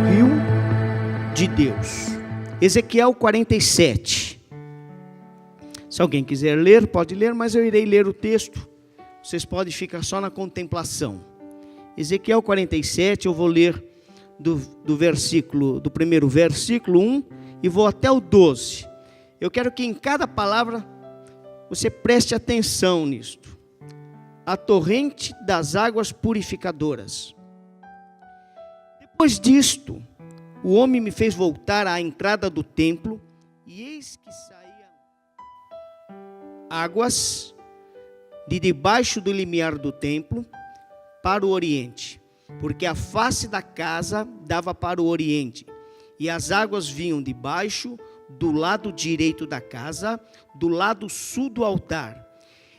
Rio de Deus. Ezequiel 47. Se alguém quiser ler, pode ler, mas eu irei ler o texto. Vocês podem ficar só na contemplação. Ezequiel 47, eu vou ler do primeiro versículo 1 e vou até o 12. Eu quero que em cada palavra você preste atenção nisto. A torrente das águas purificadoras. Depois disto, o homem me fez voltar à entrada do templo, e eis que saíam águas de debaixo do limiar do templo para o oriente, porque a face da casa dava para o oriente, e as águas vinham de baixo, do lado direito da casa, do lado sul do altar.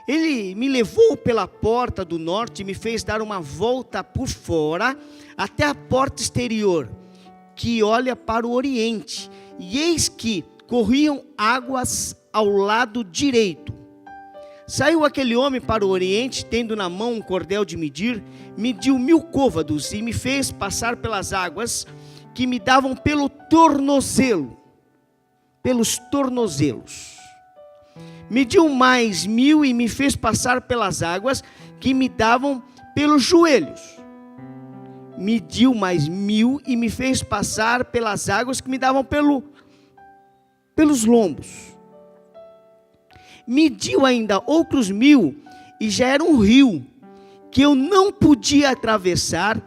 Ele me levou pela porta do norte e me fez dar uma volta por fora, até a porta exterior, que olha para o oriente, e eis que corriam águas ao lado direito. Saiu aquele homem para o oriente, tendo na mão um cordel de medir, mediu 1000 côvados, e me fez passar pelas águas, que me davam pelo tornozelo, pelos tornozelos. Mediu mais 1000 e me fez passar pelas águas, que me davam pelos joelhos. Mediu mais 1000 e me fez passar pelas águas, que me davam pelos lombos. Mediu ainda outros 1000, e já era um rio, que eu não podia atravessar,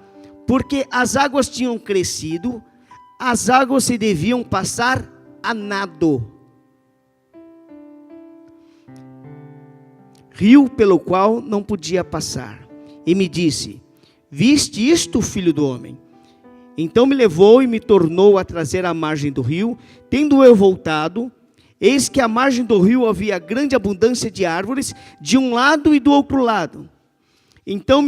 porque as águas tinham crescido, as águas se deviam passar a nado. Rio pelo qual não podia passar. E me disse: viste isto, filho do homem? Então me levou e me tornou a trazer à margem do rio. Tendo eu voltado, eis que à margem do rio havia grande abundância de árvores, de um lado e do outro lado. Então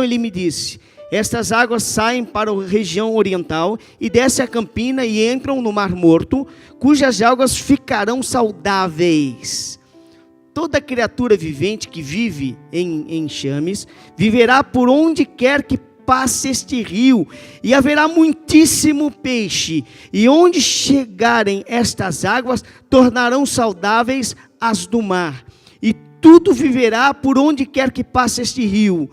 ele me disse: estas águas saem para a região oriental e descem a campina e entram no Mar Morto, cujas águas ficarão saudáveis. Toda criatura vivente que vive em enxames viverá por onde quer que passe este rio, e haverá muitíssimo peixe, e onde chegarem estas águas tornarão saudáveis as do mar, e tudo viverá por onde quer que passe este rio.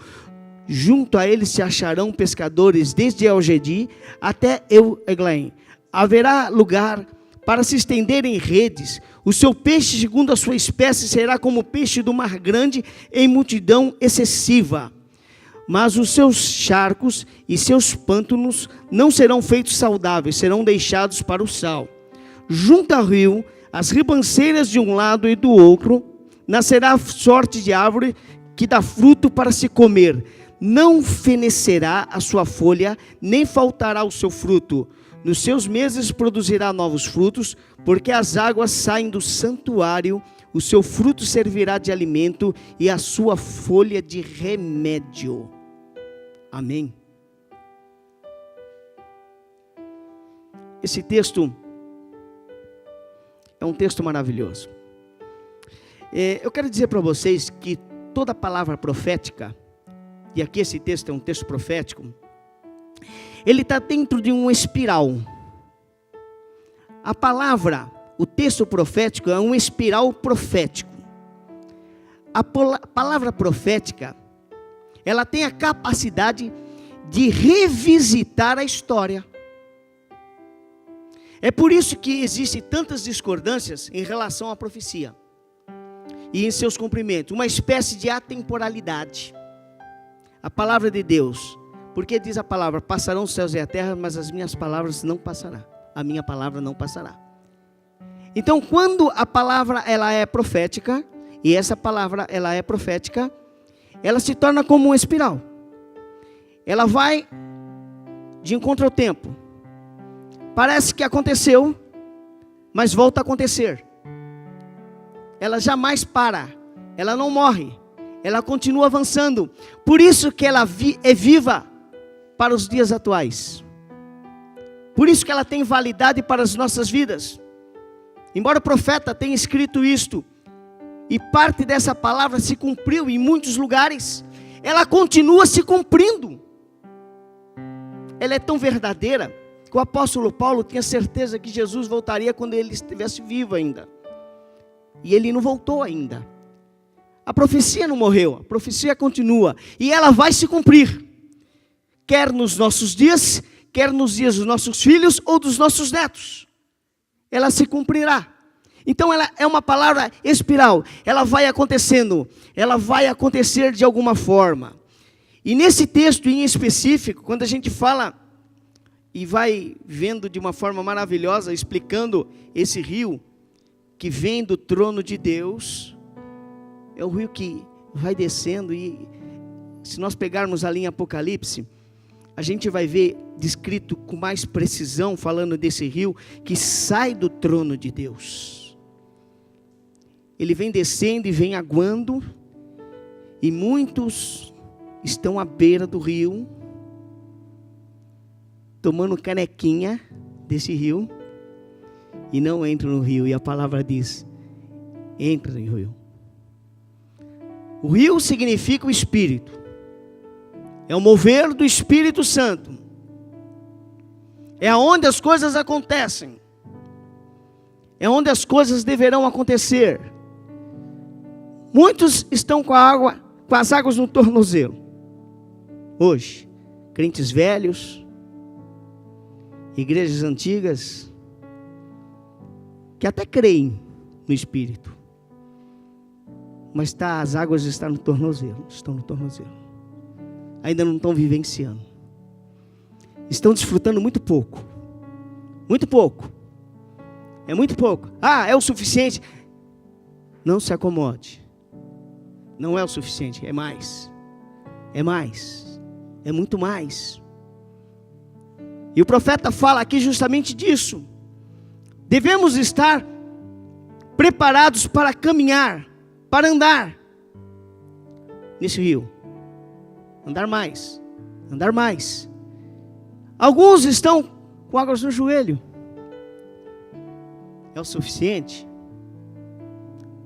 Junto a ele se acharão pescadores desde El-Gedi até Eu-Eglaim. Haverá lugar para se estenderem redes. O seu peixe, segundo a sua espécie, será como o peixe do mar grande, em multidão excessiva. Mas os seus charcos e seus pântanos não serão feitos saudáveis, serão deixados para o sal. Junto ao rio, as ribanceiras de um lado e do outro, nascerá sorte de árvore que dá fruto para se comer. Não fenecerá a sua folha, nem faltará o seu fruto. Nos seus meses produzirá novos frutos, porque as águas saem do santuário, o seu fruto servirá de alimento e a sua folha de remédio. Amém. Esse texto é um texto maravilhoso. Eu quero dizer para vocês que toda palavra profética, e aqui esse texto é um texto profético, ele está dentro de uma espiral. A palavra, o texto profético é um espiral profético. A palavra profética, ela tem a capacidade de revisitar a história. É por isso que existem tantas discordâncias em relação à profecia e em seus cumprimentos, uma espécie de atemporalidade. A palavra de Deus, porque diz a palavra: passarão os céus e a terra, mas as minhas palavras não passarão. A minha palavra não passará. Então, quando a palavra ela é profética, e essa palavra ela é profética, ela se torna como uma espiral. Ela vai de encontro ao tempo. Parece que aconteceu, mas volta a acontecer. Ela jamais para, ela não morre, ela continua avançando. Por isso que ela é viva para os dias atuais. Por isso que ela tem validade para as nossas vidas. Embora o profeta tenha escrito isto, e parte dessa palavra se cumpriu em muitos lugares, ela continua se cumprindo. Ela é tão verdadeira que o apóstolo Paulo tinha certeza que Jesus voltaria quando ele estivesse vivo ainda. E ele não voltou ainda. A profecia não morreu, a profecia continua. E ela vai se cumprir. Quer nos nossos dias, quer nos dias dos nossos filhos ou dos nossos netos. Ela se cumprirá. Então ela é uma palavra espiral. Ela vai acontecendo. Ela vai acontecer de alguma forma. E nesse texto em específico, quando a gente fala e vai vendo de uma forma maravilhosa, explicando esse rio que vem do trono de Deus, é o rio que vai descendo. E se nós pegarmos ali em Apocalipse, a gente vai ver descrito com mais precisão, falando desse rio que sai do trono de Deus. Ele vem descendo e vem aguando, e muitos estão à beira do rio, tomando canequinha desse rio, e não entram no rio. E a palavra diz: entra no rio. O rio significa o Espírito, é o mover do Espírito Santo, é onde as coisas acontecem, é onde as coisas deverão acontecer. Muitos estão com as águas no tornozelo hoje, crentes velhos, igrejas antigas, que até creem no Espírito, mas as águas estão no tornozelo, ainda não estão vivenciando, estão desfrutando muito pouco, é muito pouco. É o suficiente. Não se acomode, não é o suficiente, é mais, é muito mais. E o profeta fala aqui justamente disso. Devemos estar preparados para caminhar, para andar nesse rio, andar mais. Alguns estão com águas no joelho. É o suficiente?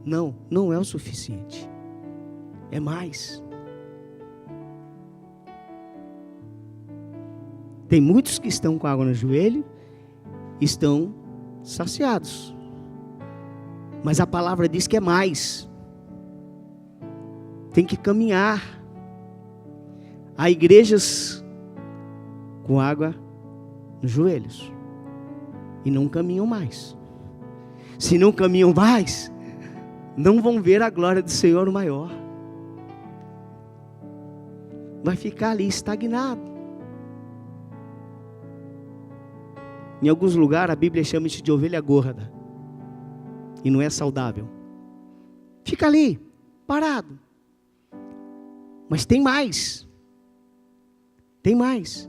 Não, não é o suficiente. É mais. Tem muitos que estão com água no joelho, estão saciados. Mas a palavra diz que é mais. Tem que caminhar. Há igrejas com água nos joelhos e não caminham mais. Se não caminham mais, não vão ver a glória do Senhor maior. Vai ficar ali estagnado. Em alguns lugares a Bíblia chama isso de ovelha gorda. E não é saudável. Fica ali, parado. Mas tem mais. Tem mais.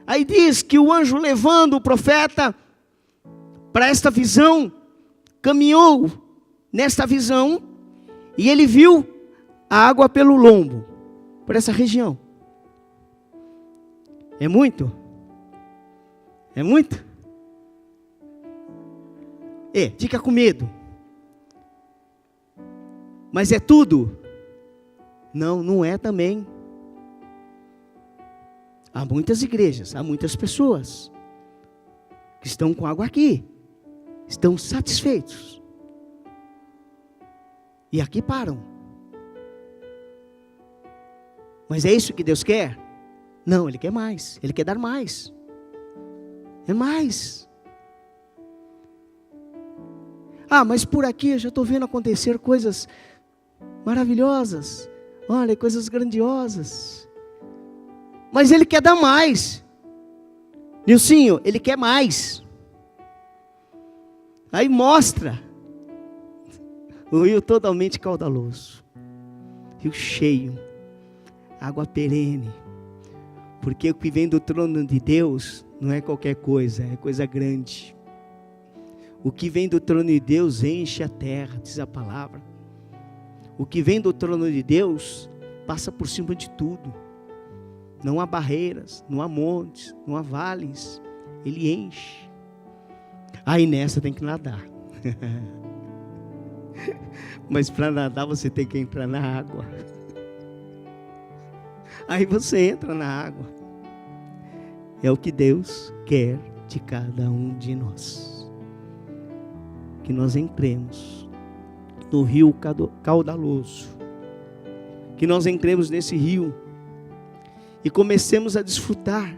Aí diz que o anjo levando o profeta para esta visão, caminhou nesta visão, e ele viu a água pelo lombo, por essa região. É muito? É muito? Fica com medo. Mas é tudo? Não, não é também. Há muitas igrejas, há muitas pessoas que estão com água aqui, estão satisfeitos. E aqui param. Mas é isso que Deus quer? Não, Ele quer mais, Ele quer dar mais. É mais. Mas por aqui eu já estou vendo acontecer coisas maravilhosas. Olha, coisas grandiosas. Mas Ele quer dar mais. Nilcinho, Ele quer mais. Aí mostra o rio totalmente caudaloso, rio cheio, água perene. Porque o que vem do trono de Deus não é qualquer coisa, é coisa grande. O que vem do trono de Deus enche a terra, diz a palavra. O que vem do trono de Deus passa por cima de tudo. Não há barreiras, não há montes, não há vales. Ele enche. Aí nessa tem que nadar. Mas para nadar você tem que entrar na água. Aí você entra na água. É o que Deus quer de cada um de nós. Que nós entremos no rio caudaloso. Que nós entremos nesse rio e comecemos a desfrutar.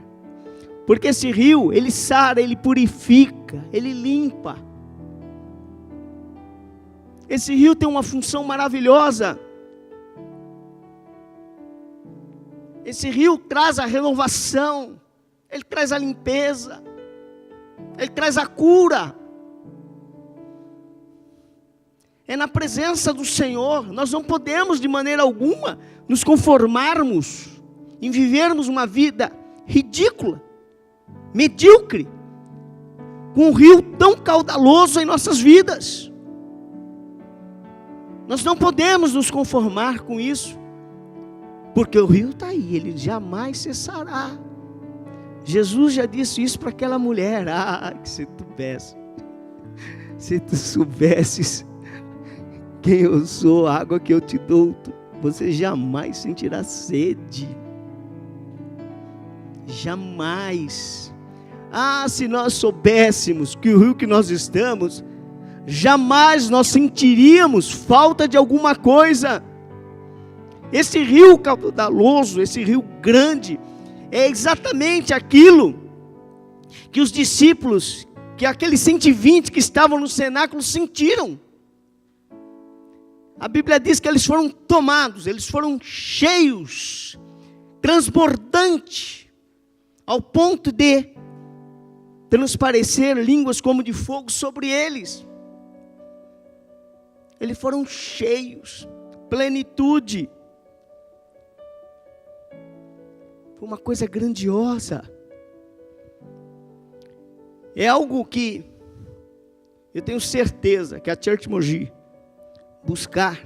Porque esse rio, ele sara, ele purifica, ele limpa. Esse rio tem uma função maravilhosa. Esse rio traz a renovação, ele traz a limpeza, ele traz a cura. É na presença do Senhor. Nós não podemos de maneira alguma nos conformarmos em vivermos uma vida ridícula, medíocre, com um rio tão caudaloso em nossas vidas. Nós não podemos nos conformar com isso, porque o rio está aí, ele jamais cessará. Jesus já disse isso para aquela mulher. Que se tu soubesses quem eu sou, a água que eu te dou, você jamais sentirá sede. Jamais. Se nós soubéssemos que o rio que nós estamos, jamais nós sentiríamos falta de alguma coisa. Esse rio caudaloso, esse rio grande, é exatamente aquilo que os discípulos, que aqueles 120 que estavam no cenáculo sentiram. A Bíblia diz que eles foram tomados, eles foram cheios, transbordante, ao ponto de transparecer línguas como de fogo sobre eles. Eles foram cheios, plenitude. Foi uma coisa grandiosa. É algo que eu tenho certeza que a Church Mogi buscar,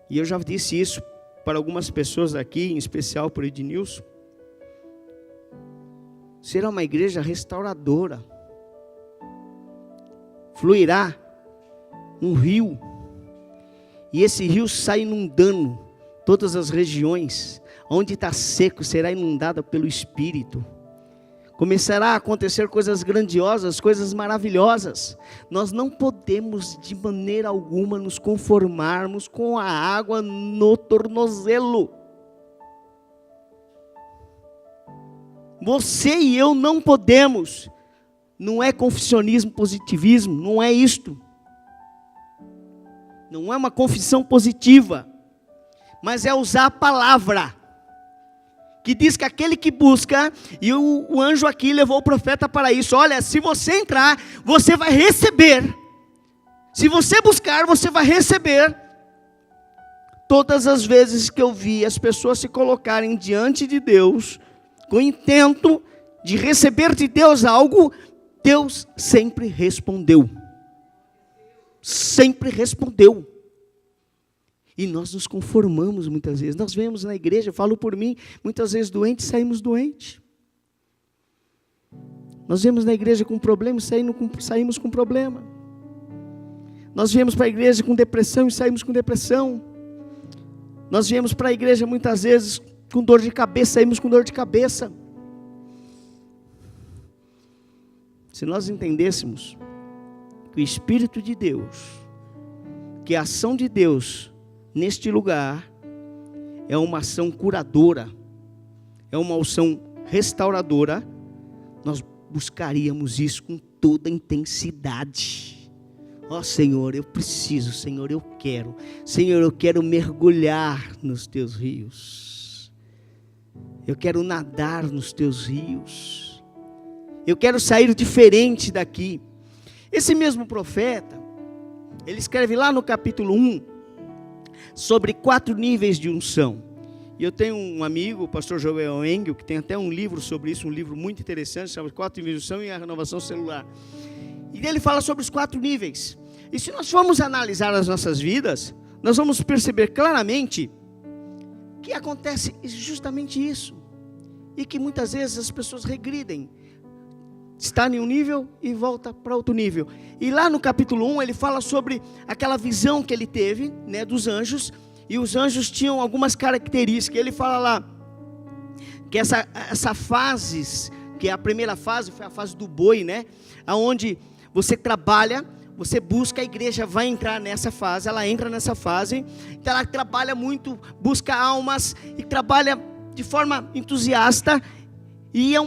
e eu já disse isso para algumas pessoas aqui, em especial para o Ednilson, será uma igreja restauradora. Fluirá um rio, e esse rio sai inundando todas as regiões. Onde está seco será inundada pelo Espírito. Começará a acontecer coisas grandiosas, coisas maravilhosas. Nós não podemos de maneira alguma nos conformarmos com a água no tornozelo. Você e eu não podemos. Não é confessionismo, positivismo, não é isto. Não é uma confissão positiva, mas é usar a palavra, que diz que aquele que busca, e o anjo aqui levou o profeta para isso. Olha, se você entrar, você vai receber. Se você buscar, você vai receber. Todas as vezes que eu vi as pessoas se colocarem diante de Deus, com o intento de receber de Deus algo, Deus sempre respondeu. Sempre respondeu. E nós nos conformamos muitas vezes. Nós vemos na igreja, eu falo por mim, muitas vezes doentes, saímos doentes. Nós vemos na igreja com problema, saímos com problema. Nós viemos para a igreja com depressão e saímos com depressão. Nós viemos para a igreja muitas vezes com dor de cabeça, saímos com dor de cabeça. Se nós entendêssemos que o Espírito de Deus, que a ação de Deus neste lugar é uma ação curadora, é uma ação restauradora, nós buscaríamos isso com toda a intensidade. Senhor, eu preciso, Senhor, eu quero. Senhor, eu quero mergulhar nos teus rios. Eu quero nadar nos teus rios. Eu quero sair diferente daqui. Esse mesmo profeta, ele escreve lá no capítulo 1, sobre 4 níveis de unção. E eu tenho um amigo, o pastor Joel Engel, que tem até um livro sobre isso, um livro muito interessante, chama 4 níveis de unção e a renovação celular. E ele fala sobre os 4 níveis. E se nós formos analisar as nossas vidas, nós vamos perceber claramente que acontece justamente isso. E que muitas vezes as pessoas regridem. Está em um nível e volta para outro nível. E lá no capítulo 1 ele fala sobre aquela visão que ele teve, dos anjos. E os anjos tinham algumas características. Ele fala lá que essa fase, que a primeira fase foi a fase do boi, né? Onde você trabalha, você busca, a igreja vai entrar nessa fase, ela entra nessa fase. Então ela trabalha muito, busca almas e trabalha de forma entusiasta. E é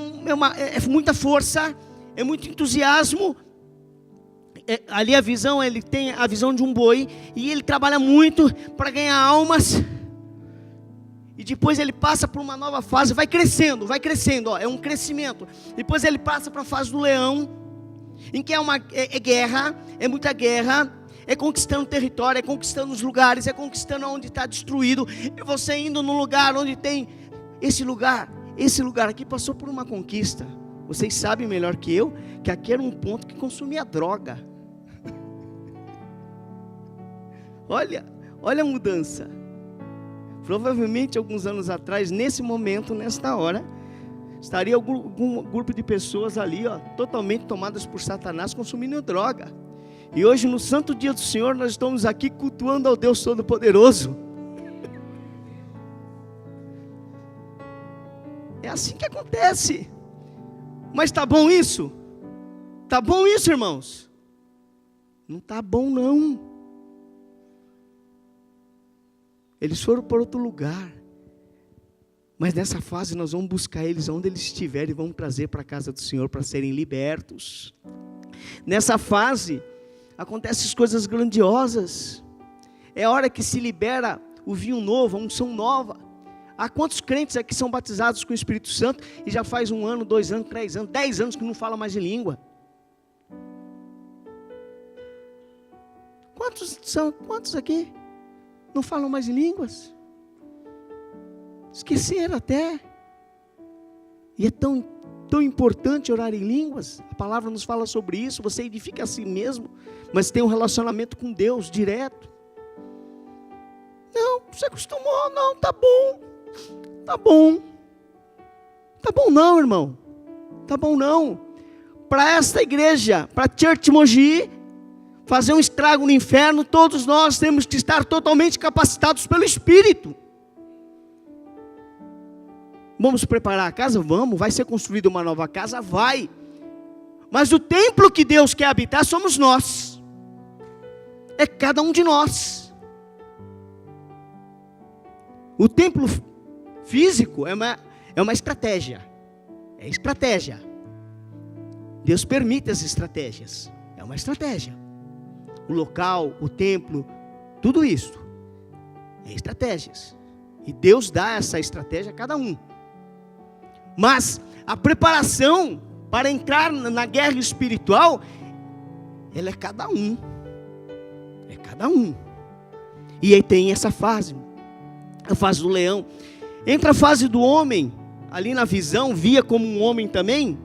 muita força, é muito entusiasmo. Ali a visão, ele tem a visão de um boi, e ele trabalha muito para ganhar almas, e depois ele passa por uma nova fase, vai crescendo, ó, é um crescimento. Depois ele passa para a fase do leão, em que é guerra, é muita guerra, é conquistando território, é conquistando os lugares, é conquistando onde está destruído, é você indo num lugar onde tem esse lugar aqui passou por uma conquista. Vocês sabem melhor que eu, que aqui era um ponto que consumia droga. Olha a mudança. Provavelmente alguns anos atrás, nesse momento, nesta hora, estaria algum grupo de pessoas ali, ó, totalmente tomadas por Satanás, consumindo droga. E hoje, no santo dia do Senhor, nós estamos aqui cultuando ao Deus Todo-Poderoso. É assim que acontece. Mas está bom isso? Está bom isso, irmãos? Não está bom, não. Eles foram para outro lugar. Mas nessa fase nós vamos buscar eles onde eles estiverem e vamos trazer para a casa do Senhor para serem libertos. Nessa fase acontecem coisas grandiosas. É a hora que se libera o vinho novo, a unção nova. Há quantos crentes aqui são batizados com o Espírito Santo e já faz 1 ano, 2 anos, 3 anos, 10 anos que não fala mais em língua? Quantos aqui não falam mais em línguas? Esqueceram até. E é tão importante orar em línguas. A palavra nos fala sobre isso. Você edifica a si mesmo, mas tem um relacionamento com Deus direto. Não, você acostumou, não, tá bom. Tá bom. Tá bom não, irmão. Tá bom não. Para esta igreja, para Church Mogi, fazer um estrago no inferno, todos nós temos que estar totalmente capacitados pelo Espírito. Vamos preparar a casa? Vamos. Vai ser construída uma nova casa? Vai. Mas o templo que Deus quer habitar somos nós. É cada um de nós. O templo físico é uma estratégia. É estratégia. Deus permite as estratégias. É uma estratégia. O local, o templo, tudo isso é estratégias. E Deus dá essa estratégia a cada um. Mas a preparação para entrar na guerra espiritual, ela é cada um. É cada um. E aí tem essa fase. A fase do leão. Entra a fase do homem. Ali na visão, via como um homem também.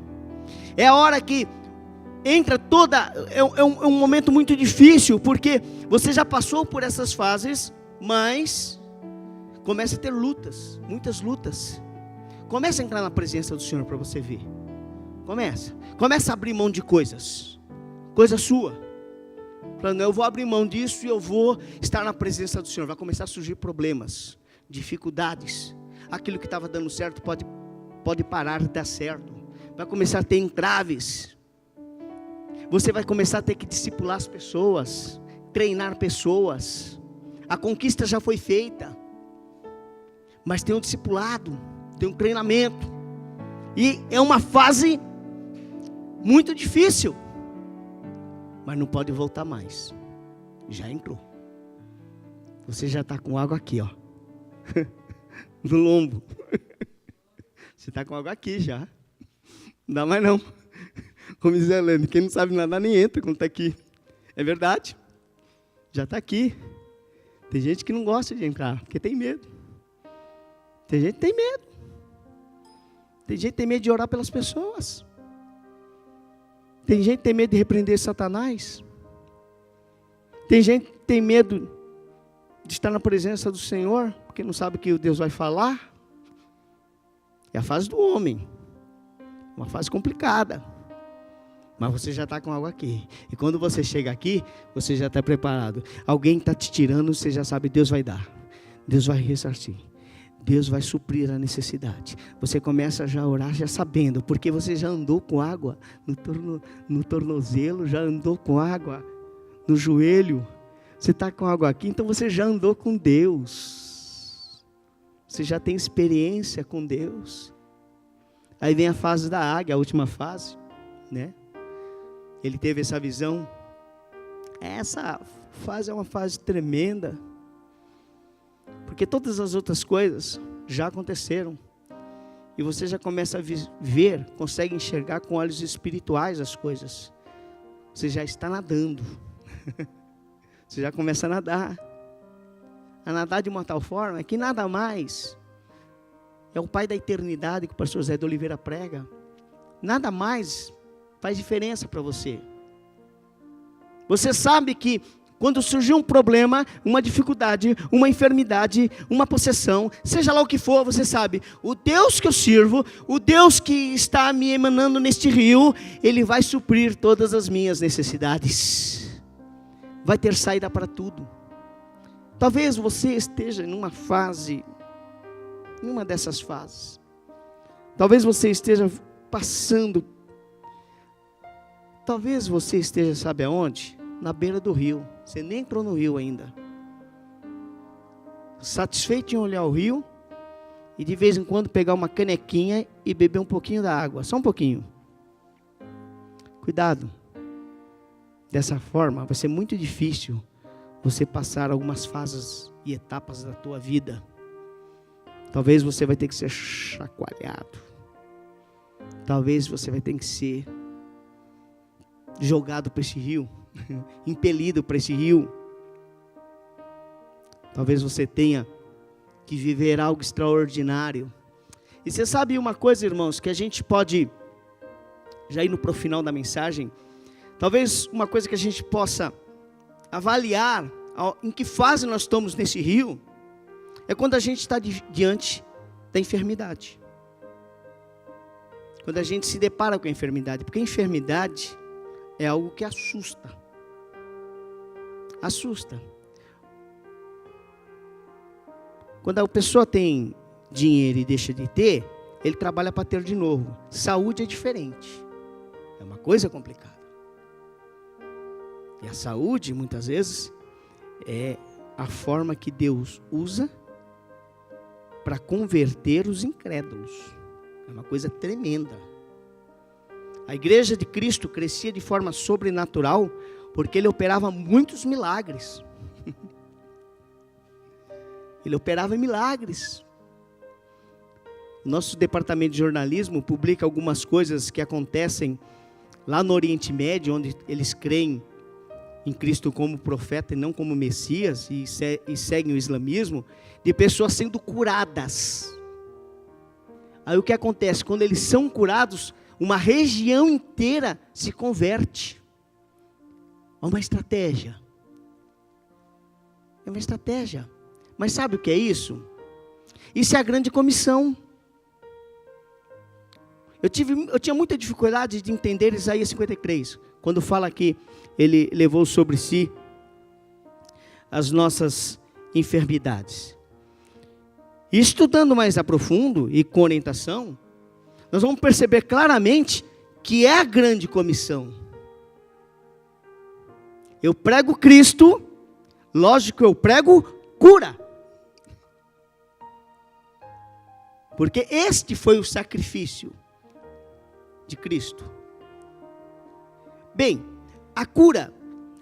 É a hora que entra toda... É um momento muito difícil, porque você já passou por essas fases, mas começa a ter lutas. Muitas lutas. Começa a entrar na presença do Senhor para você ver. Começa a abrir mão de coisas. Coisa sua. Falando, eu vou abrir mão disso e eu vou estar na presença do Senhor. Vai começar a surgir problemas, dificuldades. Aquilo que estava dando certo pode parar de dar certo. Vai começar a ter entraves. Você vai começar a ter que discipular as pessoas, treinar pessoas. A conquista já foi feita, mas tem um discipulado, tem um treinamento. E é uma fase muito difícil, mas não pode voltar mais. Já entrou. Você já está com água aqui, ó. No lombo. Você está com água aqui já. Não dá mais não. Como diz a Helene, quem não sabe nadar nem entra quando está aqui. É verdade. Já está aqui. Tem gente que não gosta de entrar, porque tem medo. Tem gente que tem medo. Tem gente que tem medo de orar pelas pessoas. Tem gente que tem medo de repreender Satanás. Tem gente que tem medo de estar na presença do Senhor, porque não sabe o que Deus vai falar. É a fase do homem. Uma fase complicada. Mas você já está com algo aqui. E quando você chega aqui, você já está preparado. Alguém está te tirando, você já sabe, Deus vai dar. Deus vai ressarcir. Deus vai suprir a necessidade. Você começa já a orar já sabendo, porque você já andou com água no tornozelo, já andou com água no joelho. Você está com água aqui, então você já andou com Deus. Você já tem experiência com Deus. Aí vem a fase da águia, a última fase, né? Ele teve essa visão. Essa fase é uma fase tremenda, porque todas as outras coisas já aconteceram. E você já começa a ver, consegue enxergar com olhos espirituais as coisas. Você já está nadando. Você já começa a nadar. A nadar de uma tal forma que nada mais é o Pai da eternidade que o pastor Zé de Oliveira prega. Nada mais faz diferença para você. Você sabe que quando surgir um problema, uma dificuldade, uma enfermidade, uma possessão, seja lá o que for, você sabe, o Deus que eu sirvo, o Deus que está me emanando neste rio, Ele vai suprir todas as minhas necessidades. Vai ter saída para tudo. Talvez você esteja em uma fase, em uma dessas fases. Talvez você esteja passando. Talvez você esteja, sabe aonde? Na beira do rio. Você nem entrou no rio ainda. Satisfeito em olhar o rio e de vez em quando pegar uma canequinha e beber um pouquinho da água, só um pouquinho. Cuidado. Dessa forma vai ser muito difícil você passar algumas fases e etapas da tua vida. Talvez você vai ter que ser chacoalhado. Talvez você vai ter que ser jogado para esse rio, impelido para esse rio. Talvez você tenha que viver algo extraordinário. E você sabe uma coisa, irmãos, que a gente pode, já indo para o final da mensagem, talvez uma coisa que a gente possa avaliar em que fase nós estamos nesse rio, é quando a gente está diante da enfermidade. Quando a gente se depara com a enfermidade, porque a enfermidade é algo que assusta. Assusta. Quando a pessoa tem dinheiro e deixa de ter, ele trabalha para ter de novo. Saúde é diferente. É uma coisa complicada. E a saúde, muitas vezes, é a forma que Deus usa para converter os incrédulos. É uma coisa tremenda. A igreja de Cristo crescia de forma sobrenatural porque Ele operava muitos milagres. Ele operava milagres. Nosso departamento de jornalismo publica algumas coisas que acontecem lá no Oriente Médio, onde eles creem em Cristo como profeta e não como Messias, e seguem o islamismo, de pessoas sendo curadas. Aí o que acontece? Quando eles são curados, uma região inteira se converte. É uma estratégia. É uma estratégia. Mas sabe o que é isso? Isso é a grande comissão. Eu tinha muita dificuldade de entender Isaías 53, quando fala que Ele levou sobre si as nossas enfermidades. E estudando mais a profundo e com orientação, nós vamos perceber claramente que é a grande comissão. Eu prego Cristo, lógico, eu prego cura. Porque este foi o sacrifício de Cristo. Bem, a cura,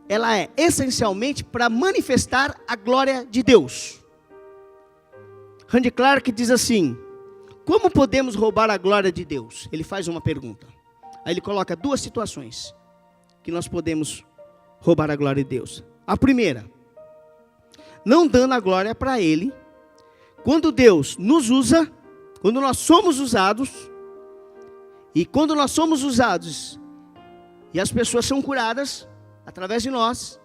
ela é essencialmente para manifestar a glória de Deus. Randy Clark diz assim: como podemos roubar a glória de Deus? Ele faz uma pergunta. Aí ele coloca duas situações que nós podemos roubar a glória de Deus. A primeira, não dando a glória para Ele, quando Deus nos usa, quando nós somos usados, e quando nós somos usados, e as pessoas são curadas, através de nós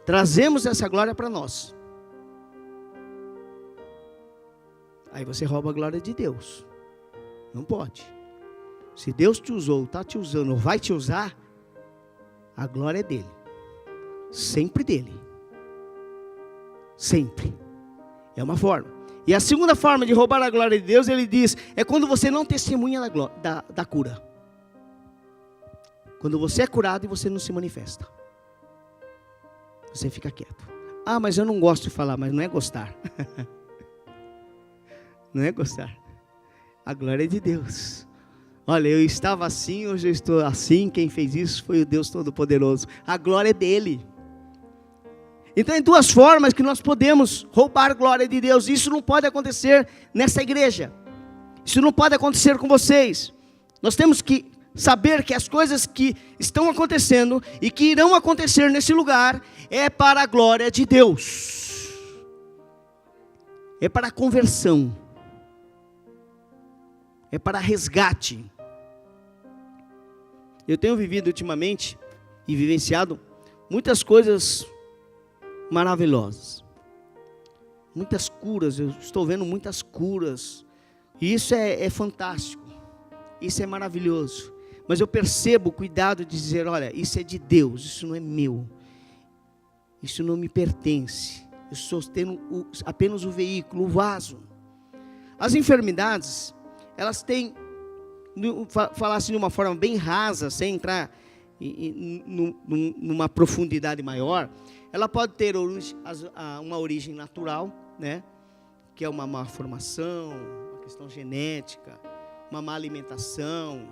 trazemos essa glória para nós. Aí você rouba a glória de Deus. Não pode. Se Deus te usou, está te usando, ou vai te usar, a glória é dele. Sempre dele. Sempre. É uma forma. E a segunda forma de roubar a glória de Deus, ele diz, é quando você não testemunha da cura. Quando você é curado e você não se manifesta. Você fica quieto. Ah, mas eu não gosto de falar, mas não é gostar. Não é gostar. A glória é de Deus. Olha, eu estava assim, hoje eu estou assim. Quem fez isso foi o Deus Todo-Poderoso. A glória é dele. Então, tem duas formas que nós podemos roubar a glória de Deus. Isso não pode acontecer nessa igreja. Isso não pode acontecer com vocês. Nós temos que saber que as coisas que estão acontecendo e que irão acontecer nesse lugar é para a glória de Deus. É para a conversão. É para resgate. Eu tenho vivido ultimamente e vivenciado muitas coisas maravilhosas. Muitas curas, eu estou vendo muitas curas. E isso é fantástico. Isso é maravilhoso. Mas eu percebo o cuidado de dizer, olha, isso é de Deus, isso não é meu. Isso não me pertence. Eu estou tendo apenas o veículo, o vaso. As enfermidades, elas têm, falar assim de uma forma bem rasa, sem entrar numa profundidade maior, ela pode ter uma origem natural, né? Que é uma má formação, uma questão genética, uma má alimentação,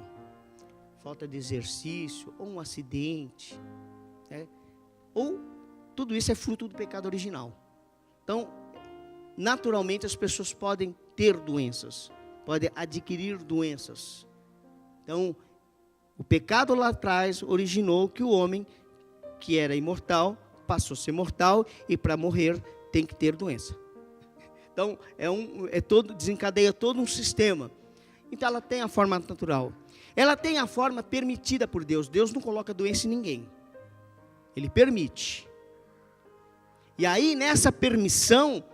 falta de exercício, ou um acidente, né? Ou tudo isso é fruto do pecado original. Então, naturalmente as pessoas podem ter doenças, podem adquirir doenças. Então, o pecado lá atrás originou que o homem, que era imortal, passou a ser mortal, e para morrer tem que ter doença. Então, desencadeia todo um sistema. Então, ela tem a forma natural. Ela tem a forma permitida por Deus. Deus não coloca doença em ninguém. Ele permite. E aí, nessa permissão,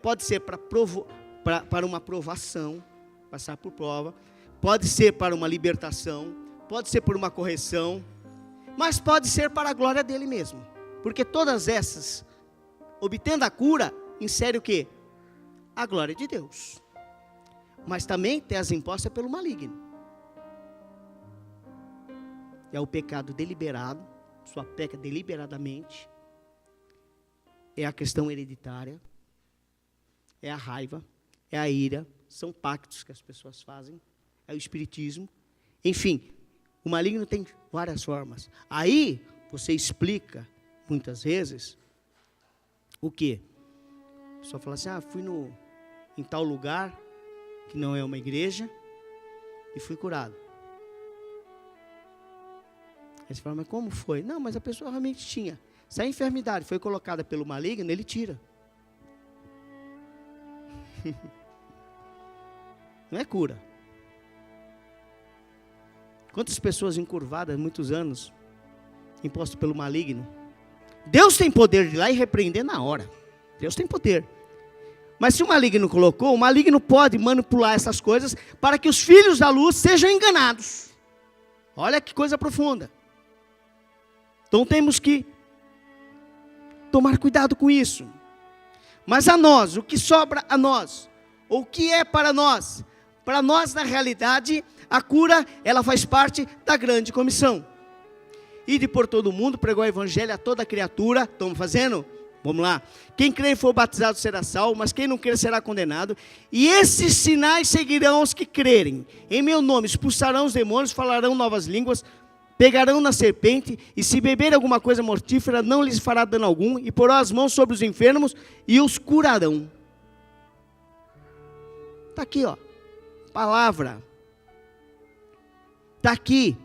pode ser para uma provação, passar por prova, pode ser para uma libertação, pode ser por uma correção, mas pode ser para a glória dele mesmo. Porque todas essas, obtendo a cura, insere o quê? A glória de Deus. Mas também tem as impostas pelo maligno. É o pecado deliberado, sua peca deliberadamente. É a questão hereditária. É a raiva, é a ira. São pactos que as pessoas fazem. É o espiritismo. Enfim, o maligno tem várias formas. Aí, você explica, muitas vezes, o quê? A pessoa fala assim, fui em tal lugar, que não é uma igreja, e fui curado. Aí você fala, mas como foi? Não, mas a pessoa realmente tinha. Se a enfermidade foi colocada pelo maligno, ele tira. Não é cura. Quantas pessoas encurvadas, muitos anos, imposto pelo maligno? Deus tem poder de ir lá e repreender na hora. Deus tem poder. Mas se o maligno colocou, o maligno pode manipular essas coisas para que os filhos da luz sejam enganados. Olha que coisa profunda. Então temos que tomar cuidado com isso. Mas a nós, o que sobra a nós, ou o que é para nós na realidade, a cura, ela faz parte da grande comissão. Ide por todo o mundo, pregar o evangelho a toda criatura. Estamos fazendo? Vamos lá. Quem crer e for batizado será salvo, mas quem não crer será condenado. E esses sinais seguirão os que crerem. Em meu nome expulsarão os demônios, falarão novas línguas, pegarão na serpente, e se beber alguma coisa mortífera, não lhes fará dano algum, e porão as mãos sobre os enfermos, e os curarão. Está aqui, ó. Palavra. Está aqui.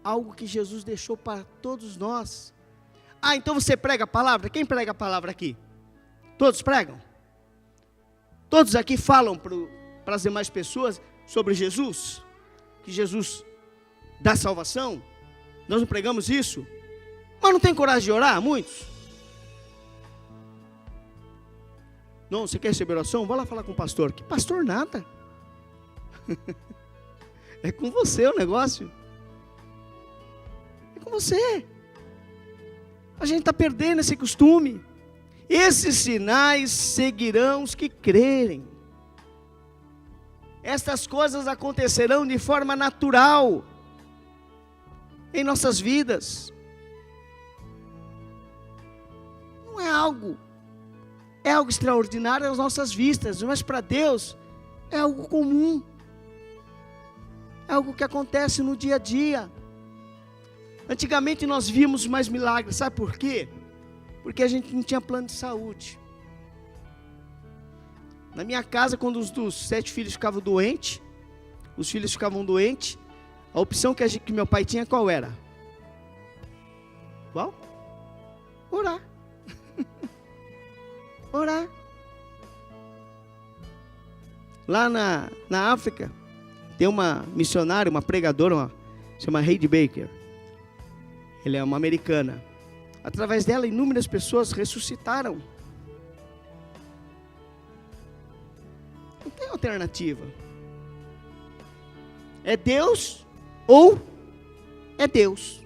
Algo que Jesus deixou para todos nós. Então você prega a palavra? Quem prega a palavra aqui? Todos pregam? Todos aqui falam para as demais pessoas sobre Jesus? Que Jesus dá salvação? Nós não pregamos isso? Mas não tem coragem de orar? Muitos? Não, você quer receber oração? Vai lá falar com o pastor. Que pastor nada. É com você o negócio. É com você. A gente está perdendo esse costume. Esses sinais seguirão os que crerem. Estas coisas acontecerão de forma natural em nossas vidas. Não é algo extraordinário às nossas vistas, mas para Deus é algo comum. É algo que acontece no dia a dia. Antigamente nós víamos mais milagres, sabe por quê? Porque a gente não tinha plano de saúde. Na minha casa, quando os dos 7 filhos ficavam doentes, a opção que meu pai tinha qual era? Qual? Orar. Orar. Lá na África, tem uma missionária, uma pregadora, chama Heidi Baker. Ela é uma americana. Através dela, inúmeras pessoas ressuscitaram. Não tem alternativa. É Deus ou é Deus.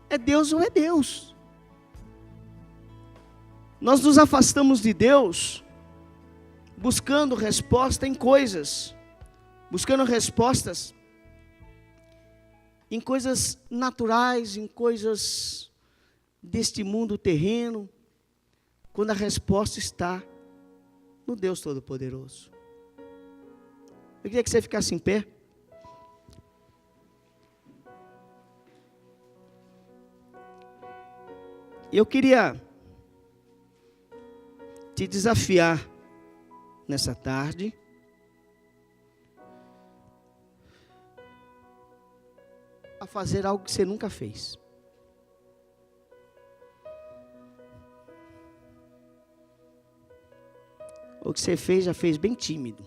É Deus ou é Deus. Nós nos afastamos de Deus buscando resposta em coisas, buscando respostas em coisas naturais, em coisas deste mundo terreno, quando a resposta está no Deus Todo-Poderoso. Eu queria que você ficasse em pé. Eu queria te desafiar nessa tarde a fazer algo que você nunca fez. O que você fez, já fez bem tímido.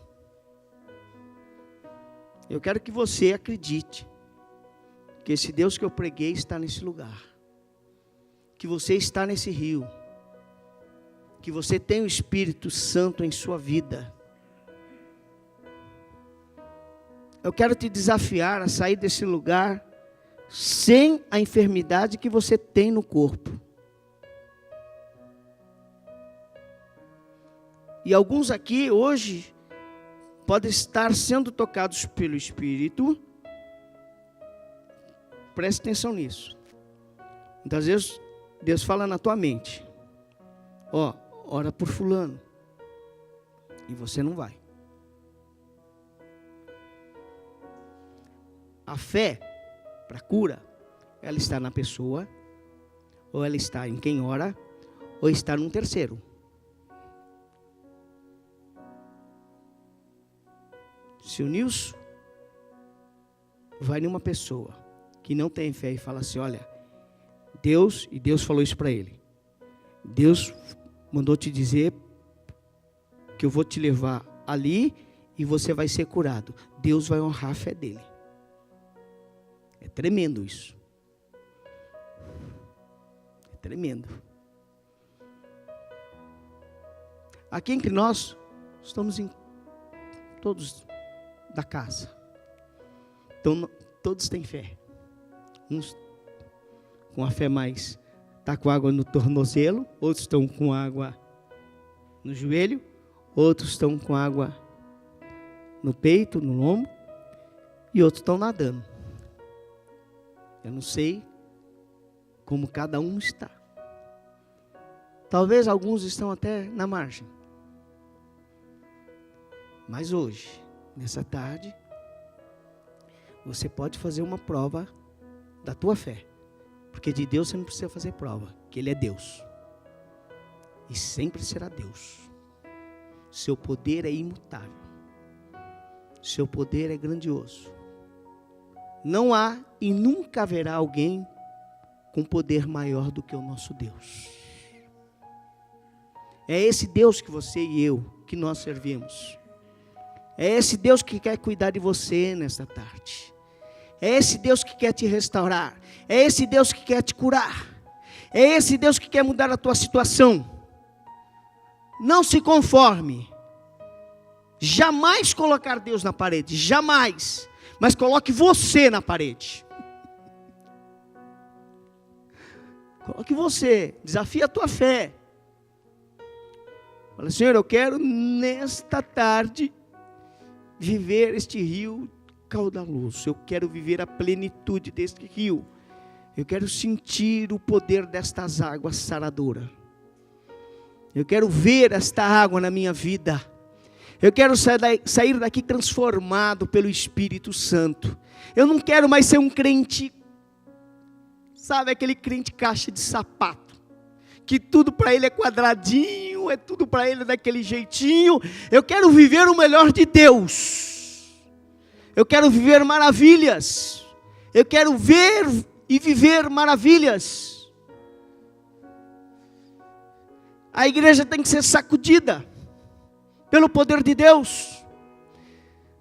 Eu quero que você acredite que esse Deus que eu preguei está nesse lugar, que você está nesse rio, que você tem o Espírito Santo em sua vida. Eu quero te desafiar a sair desse lugar sem a enfermidade que você tem no corpo. E alguns aqui hoje podem estar sendo tocados pelo Espírito. Preste atenção nisso. Muitas vezes Deus fala na tua mente: ó, ora por fulano. E você não vai. A fé para cura, ela está na pessoa, ou ela está em quem ora, ou está num terceiro. Se o Nilson vai numa pessoa que não tem fé e fala assim: olha, Deus falou isso para ele. Deus mandou te dizer que eu vou te levar ali e você vai ser curado. Deus vai honrar a fé dele. É tremendo isso. É tremendo. Aqui entre nós, estamos em todos da casa. Então, todos têm fé. Uns com a fé mais, está com água no tornozelo, outros estão com água no joelho, outros estão com água no peito, no lombo, e outros estão nadando. Eu não sei como cada um está. Talvez alguns estão até na margem. Mas hoje, nessa tarde, você pode fazer uma prova da tua fé. Porque de Deus você não precisa fazer prova, que Ele é Deus. E sempre será Deus. Seu poder é imutável. Seu poder é grandioso. Não há e nunca haverá alguém com poder maior do que o nosso Deus. É esse Deus que você e eu, que nós servimos. É esse Deus que quer cuidar de você nesta tarde. É esse Deus que quer te restaurar. É esse Deus que quer te curar. É esse Deus que quer mudar a tua situação. Não se conforme. Jamais colocar Deus na parede. Jamais. Mas coloque você na parede. Coloque você, desafia a tua fé. Fala, Senhor, eu quero nesta tarde viver este rio caudaloso. Eu quero viver a plenitude deste rio. Eu quero sentir o poder destas águas saradoras. Eu quero ver esta água na minha vida. Eu quero sair daqui transformado pelo Espírito Santo. Eu não quero mais ser um crente, sabe, aquele crente caixa de sapato, que tudo para ele é quadradinho, é tudo para ele daquele jeitinho. Eu quero viver o melhor de Deus. Eu quero viver maravilhas. Eu quero ver e viver maravilhas. A igreja tem que ser sacudida pelo poder de Deus.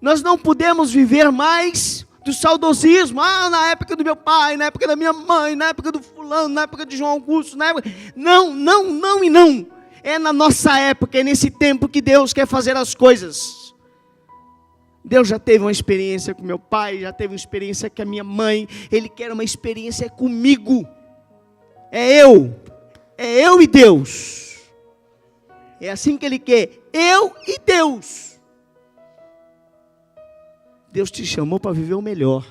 Nós não podemos viver mais do saudosismo. Na época do meu pai, na época da minha mãe, na época do fulano, na época de João Augusto, na época... Não. É na nossa época, é nesse tempo que Deus quer fazer as coisas. Deus já teve uma experiência com meu pai, já teve uma experiência com a minha mãe. Ele quer uma experiência comigo. É eu e Deus. É assim que Ele quer, eu e Deus. Deus te chamou para viver o melhor,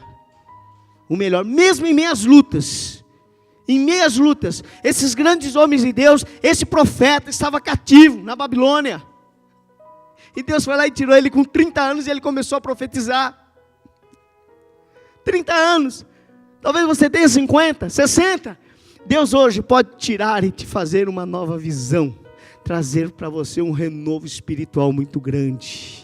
mesmo em meias lutas. Em meias lutas, esses grandes homens de Deus, esse profeta estava cativo na Babilônia. E Deus foi lá e tirou ele com 30 anos e ele começou a profetizar. 30 anos, talvez você tenha 50, 60. Deus hoje pode tirar e te fazer uma nova visão. Trazer para você um renovo espiritual muito grande.